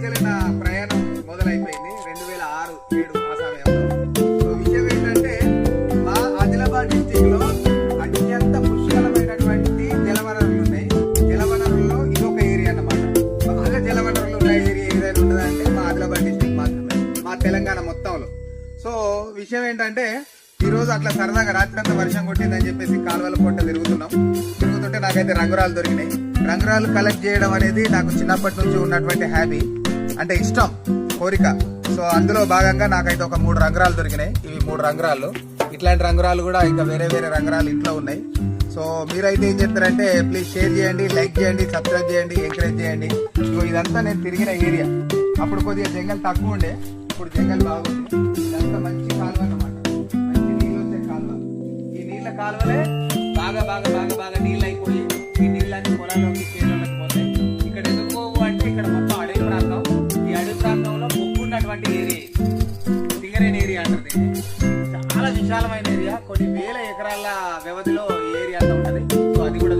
నుంచి నా ప్రయాణం మొదలైపోయింది 2006-7 ఆ సమయంలో. సో విషయం ఏంటంటే మా ఆదిలాబాద్ డిస్టిక్ లో అత్యంత పుష్కలమైనటువంటి జలవనరులు ఉన్నాయి. జలవనరుల్లో ఇది ఒక ఏరియా అన్నమాట. బాగా జలవనరులు ఉన్న ఏరియా ఏదైనా ఉన్నదంటే మా ఆదిలాబాద్ డిస్టిక్ మాత్రమే, మా తెలంగాణ మొత్తంలో. సో విషయం ఏంటంటే ఈ రోజు అట్లా సరదాగా రాత్రి అంతా వర్షం కొట్టిందని చెప్పేసి కాలువల పొట్ట తిరుగుతుంటే నాకైతే రంగురాలు దొరికినాయి. రంగురాలు కలెక్ట్ చేయడం అనేది నాకు చిన్నప్పటి నుంచి ఉన్నటువంటి హ్యాబీ, అంటే ఇష్టం, కోరిక. సో అందులో భాగంగా నాకైతే ఒక 3 రంగురాలు దొరికినాయి. ఇవి 3 రంగురాలు. ఇట్లాంటి రంగురాలు కూడా ఇంకా వేరే వేరే రంగురాలు ఇంట్లో ఉన్నాయి. సో మీరైతే ఏం చేస్తారంటే ప్లీజ్ షేర్ చేయండి, లైక్ చేయండి, సబ్స్క్రైబ్ చేయండి, ఎంకరేజ్ చేయండి. సో ఇదంతా నేను తిరిగిన ఏరియా. అప్పుడు కొద్దిగా జంగల్ తక్కువ ఉండే, ఇప్పుడు జంగల్ బాగుంది. ఇదంతా మంచి కాలువ అన్నమాట, మంచి నీళ్ళు వచ్చే కాలువ. ఈ నీళ్ళ కాలువలే బాగా బాగా బాగా బాగా నీళ్ళు అయిపోయి ఈ నీళ్ళన్ని పొలాల్లోకి చేనులకు పోతాయి. ఇక్కడ ఎందుకు పోవు అంటే ఇక్కడ మొత్తం అడవి ప్రాంతం. ఈ అడవి ప్రాంతంలో ముప్పు ఉన్నటువంటి ఏరియా, సింగరేణి ఏరియా అంటారు దీన్ని. చాలా విశాలమైన ఏరియా, కొన్ని వేల ఎకరాల వ్యవధిలో ఈ ఏరియా అంతా ఉంటుంది. సో అది కూడా